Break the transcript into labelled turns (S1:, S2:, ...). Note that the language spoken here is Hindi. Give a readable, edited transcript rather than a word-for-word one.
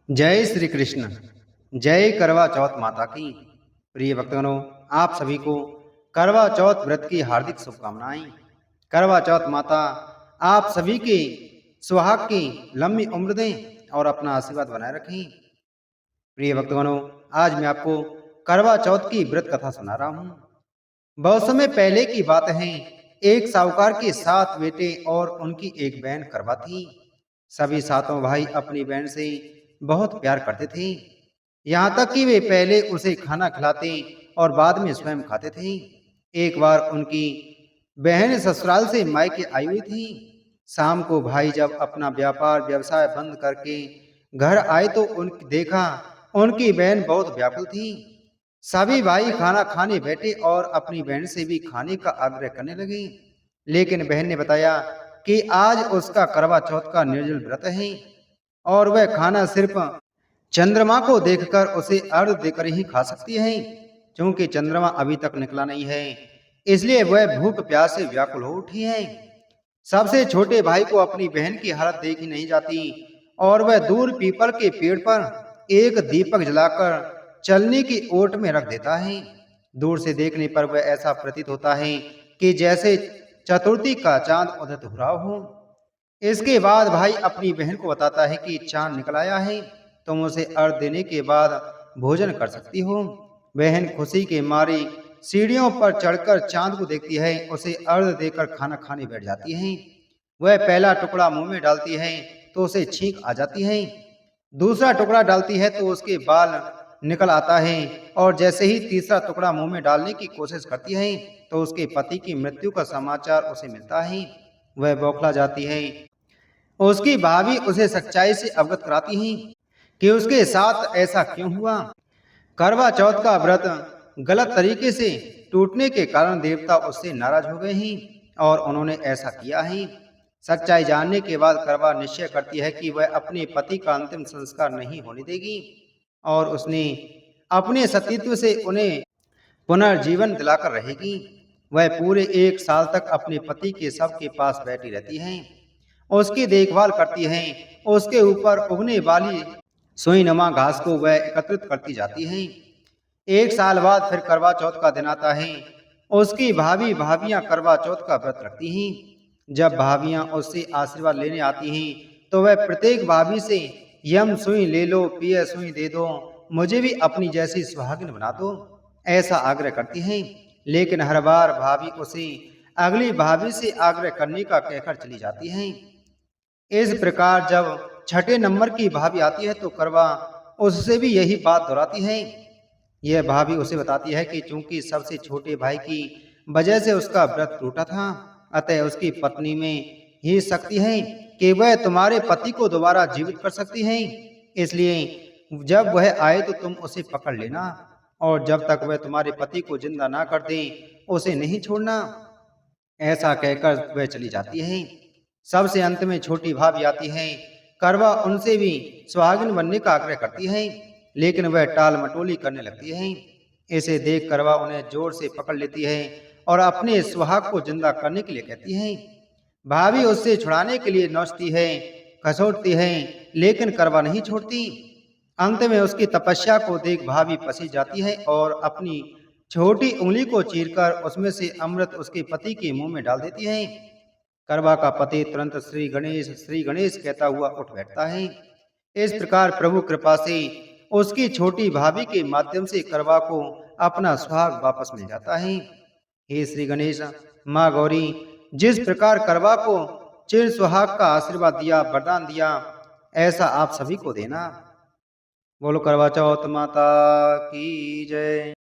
S1: जय श्री कृष्ण। जय करवा चौथ माता की। प्रिय भक्तगणों, आप सभी को करवा चौथ व्रत की हार्दिक शुभकामनाएं। करवा चौथ माता आप सभी के सुहाग की लंबी उम्र दें और अपना आशीर्वाद बनाए रखें। प्रिय भक्तगणों, आज मैं आपको करवा चौथ की व्रत कथा सुना रहा हूँ। बहुत समय पहले की बात है। एक साहूकार के 7 बेटे और उनकी एक बहन करवा थी। सभी सातों भाई अपनी बहन से बहुत प्यार करते थे। यहाँ तक कि वे पहले उसे खाना खिलाते और बाद में स्वयं खाते थे। एक बार उनकी बहन ससुराल से मायके आई हुई थी। शाम को भाई जब अपना व्यापार व्यवसाय बंद करके घर आए तो देखा उनकी बहन बहुत व्याकुल थी। सभी भाई खाना खाने बैठे और अपनी बहन से भी खाने का आग्रह करने लगे। लेकिन बहन ने बताया कि आज उसका करवा चौथ का निर्जल व्रत है और वह खाना सिर्फ चंद्रमा को देखकर उसे अर्घ देकर ही खा सकती है। क्योंकि चंद्रमा अभी तक निकला नहीं है, इसलिए वह भूख प्यास से व्याकुल हो उठी है। सबसे छोटे भाई को अपनी बहन की हालत देखी नहीं जाती और वह दूर पीपल के पेड़ पर एक दीपक जलाकर चलने की ओट में रख देता है। दूर से देखने पर वह ऐसा प्रतीत होता है कि जैसे चतुर्थी का चांद उदित हो रहा हो। इसके बाद भाई अपनी बहन को बताता है कि चांद निकल आया है, तुम उसे अर्घ देने के बाद भोजन कर सकती हो। बहन खुशी के मारे सीढ़ियों पर चढ़कर चांद को देखती है, उसे अर्घ देकर खाना खाने बैठ जाती है। वह पहला टुकड़ा मुंह में डालती है तो उसे छींक आ जाती है। दूसरा टुकड़ा डालती है तो उसके बाल निकल आता है और जैसे ही तीसरा टुकड़ा मुंह में डालने की कोशिश करती है तो उसके पति की मृत्यु का समाचार उसे मिलता है। वह बौखला जाती है। उसकी भाभी उसे सच्चाई से अवगत कराती हैं कि उसके साथ ऐसा क्यों हुआ। करवा चौथ का व्रत गलत तरीके से टूटने के कारण देवता उससे नाराज हो गए हैं और उन्होंने ऐसा किया है। सच्चाई जानने के बाद करवा निश्चय करती है कि वह अपने पति का अंतिम संस्कार नहीं होने देगी और उसने अपने सतीत्व से उन्हें पुनर्जीवन दिलाकर रहेगी। वह पूरे 1 साल तक अपने पति के शव के पास बैठी रहती हैं, उसकी देखभाल करती हैं, उसके ऊपर उगने वाली सुईनुमा घास को वह एकत्रित करती जाती हैं। 1 साल बाद फिर करवा चौथ का दिन आता है। उसकी भाभियां करवा चौथ का व्रत रखती हैं। जब भाभियां उससे आशीर्वाद लेने आती हैं तो वह प्रत्येक भाभी से यम सुई ले लो, पिय सुई दे दो, मुझे भी अपनी जैसी सुहागिन बना दो, ऐसा आग्रह करती हैं। लेकिन हर बार भाभी उसे अगली भाभी से आग्रह करने का कहकर चली जाती हैं। इस प्रकार जब छठे नंबर की भाभी आती है तो करवा उससे भी यही बात दोहराती है। यह भाभी उसे बताती है कि चूंकि सबसे छोटे भाई की वजह से उसका व्रत टूटा था, अतः उसकी पत्नी में ही शक्ति है कि वह तुम्हारे पति को दोबारा जीवित कर सकती है। इसलिए जब वह आए तो तुम उसे पकड़ लेना और जब तक वह तुम्हारे पति को जिंदा ना कर दे उसे नहीं छोड़ना। ऐसा कहकर वह चली जाती है। सबसे अंत में छोटी भाभी आती है। करवा उनसे भी सुहागिन बनने का आग्रह करती है, लेकिन वह टाल मटोली करने लगती है। इसे देख करवा उन्हें जोर से पकड़ लेती है और अपने सुहाग को जिंदा करने के लिए कहती है। भाभी उससे छुड़ाने के लिए नोचती है, खसोटती है, लेकिन करवा नहीं छोड़ती। अंत में उसकी तपस्या को देख भाभी पसी जाती है और अपनी छोटी उंगली को चीरकर उसमें से अमृत उसके पति के मुंह में डाल देती है। करवा का पति तुरंत श्री गणेश कहता हुआ उठ बैठता है। इस प्रकार प्रभु कृपा से उसकी छोटी भाभी के माध्यम से करवा को अपना सुहाग वापस मिल जाता है। हे श्री गणेश, माँ गौरी, जिस प्रकार करवा को चिर सुहाग का आशीर्वाद दिया, वरदान दिया, ऐसा आप सभी को देना। बोलो करवा चौथ माता की जय।